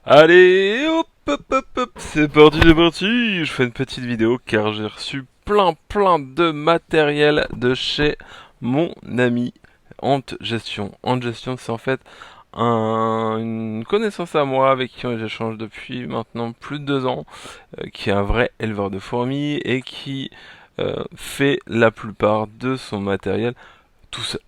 Allez, hop, hop, hop, hop, c'est parti. Je fais une petite vidéo car j'ai reçu plein de matériel de chez mon ami Ant Gestion. Ant Gestion, c'est en fait une connaissance à moi avec qui j'échange depuis maintenant plus de 2 ans, qui est un vrai éleveur de fourmis et qui fait la plupart de son matériel tout seul.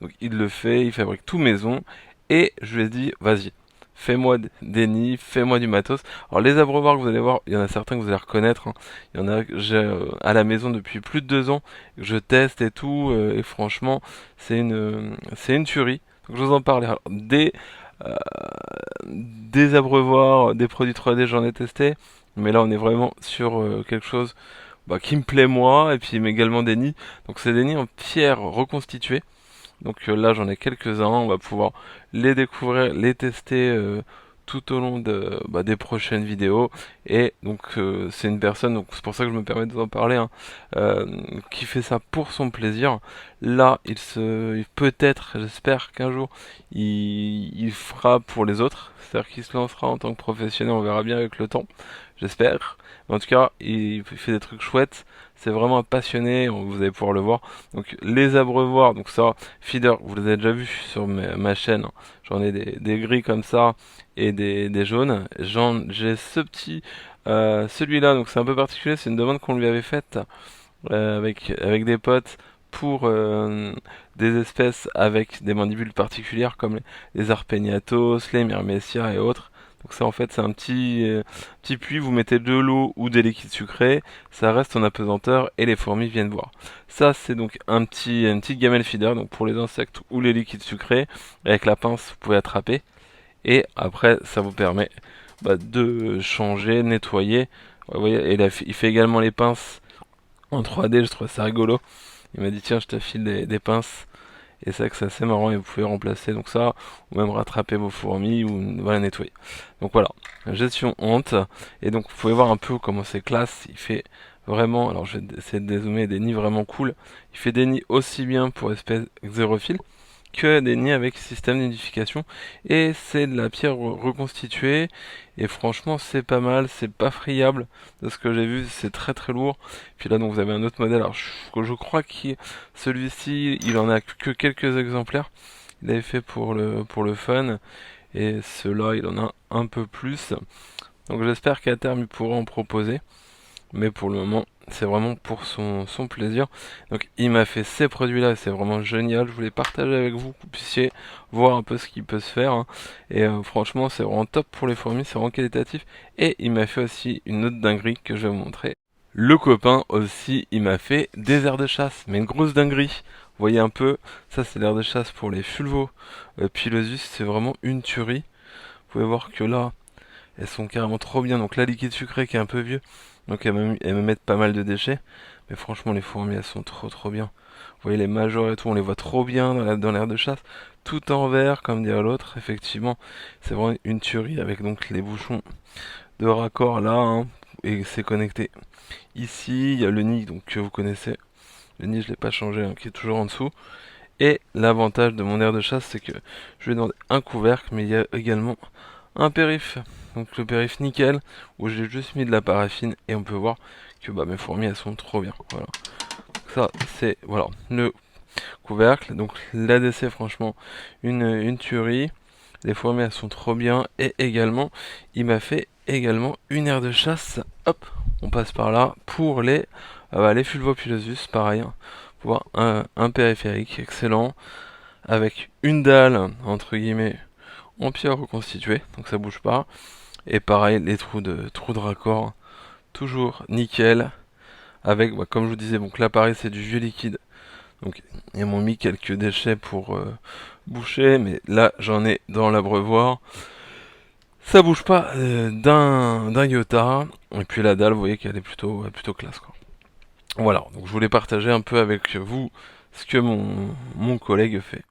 Donc il le fait, il fabrique tout maison et je lui ai dit vas-y, fais-moi des nids, fais-moi du matos. Alors les abreuvoirs que vous allez voir, il y en a certains que vous allez reconnaître, hein. Il y en a que j'ai à la maison depuis plus de 2 ans, que je teste et tout, et franchement c'est une tuerie. Donc je vous en parle. Alors, euh, des abreuvoirs, des produits 3D j'en ai testé, mais là on est vraiment sur quelque chose qui me plaît moi, et puis mais également des nids. Donc c'est des nids en pierre reconstituée. Donc là j'en ai quelques-uns, on va pouvoir les découvrir, les tester tout au long des prochaines vidéos. Et donc c'est une personne, donc c'est pour ça que je me permets de vous en parler, hein, euh, qui fait ça pour son plaisir. Là peut-être, j'espère qu'un jour il fera pour les autres, c'est-à-dire qu'il se lancera en tant que professionnel, on verra bien avec le temps, j'espère. Mais en tout cas, il fait des trucs chouettes, c'est vraiment un passionné, vous allez pouvoir le voir. Donc les abreuvoirs, donc ça, feeder, vous les avez déjà vus sur ma chaîne, hein. J'en ai des gris comme ça et des jaunes. J'ai ce petit, celui-là, donc c'est un peu particulier, c'est une demande qu'on lui avait faite avec des potes pour des espèces avec des mandibules particulières comme les Arpegnathos, les Myrmecia et autres. Donc ça en fait c'est un petit puits, vous mettez de l'eau ou des liquides sucrés, ça reste en apesanteur et les fourmis viennent boire. Ça c'est donc un petit gamelle feeder, donc pour les insectes ou les liquides sucrés, avec la pince vous pouvez attraper, et après ça vous permet de changer, nettoyer. Vous voyez, et il fait également les pinces en 3D, je trouve ça rigolo. Il m'a dit tiens je te file des pinces, et c'est vrai que c'est assez marrant, et vous pouvez remplacer donc ça, ou même rattraper vos fourmis, ou voilà, nettoyer. Donc voilà, gestion honte. Et donc vous pouvez voir un peu comment c'est classe, il fait vraiment, alors je vais essayer de dézoomer, des nids vraiment cool. Il fait des nids aussi bien pour espèces xérophiles, que des nids avec système d'identification, et c'est de la pierre reconstituée, et franchement c'est pas mal, c'est pas friable de ce que j'ai vu, c'est très lourd. Puis là donc vous avez un autre modèle, alors je crois que celui-ci il en a que quelques exemplaires, il avait fait pour le fun, et ceux-là il en a un peu plus, donc j'espère qu'à terme il pourra en proposer, mais pour le moment c'est vraiment pour son plaisir. Donc il m'a fait ces produits là, c'est vraiment génial, je voulais partager avec vous, que vous puissiez voir un peu ce qui peut se faire, hein. Et franchement c'est vraiment top pour les fourmis, c'est vraiment qualitatif. Et il m'a fait aussi une autre dinguerie que je vais vous montrer. Le copain aussi, il m'a fait des aires de chasse, mais une grosse dinguerie. Vous voyez un peu, ça c'est l'aire de chasse pour les fulvos pilosus, c'est vraiment une tuerie. Vous pouvez voir que là, elles sont carrément trop bien. Donc la liquide sucré qui est un peu vieux, donc elles me mettent pas mal de déchets. Mais franchement les fourmis elles sont trop bien. Vous voyez les majors et tout, on les voit trop bien dans l'aire de chasse. Tout en vert, comme dirait l'autre, effectivement. C'est vraiment une tuerie avec donc les bouchons de raccord là, hein, et c'est connecté. Ici, il y a le nid donc, que vous connaissez. Le nid je l'ai pas changé, hein, qui est toujours en dessous. Et l'avantage de mon aire de chasse, c'est que je lui ai demandé un couvercle, mais il y a également un périph. Donc le périph nickel, où j'ai juste mis de la paraffine, et on peut voir que mes fourmis elles sont trop bien. Voilà. Donc ça c'est voilà le couvercle. Donc l'ADC franchement une tuerie. Les fourmis elles sont trop bien, et également il m'a fait également une aire de chasse. Hop, on passe par là pour les fulvopilosus, pareil, hein. Pour voir un périphérique excellent avec une dalle entre guillemets en pierre reconstituée, donc ça bouge pas. Et pareil, les trous de raccord, toujours nickel. Avec, comme je vous disais, donc là pareil c'est du vieux liquide. Donc ils m'ont mis quelques déchets pour boucher, mais là j'en ai dans l'abreuvoir. Ça bouge pas d'un iota. Et puis la dalle, vous voyez qu'elle est plutôt classe, quoi. Voilà, donc je voulais partager un peu avec vous ce que mon collègue fait.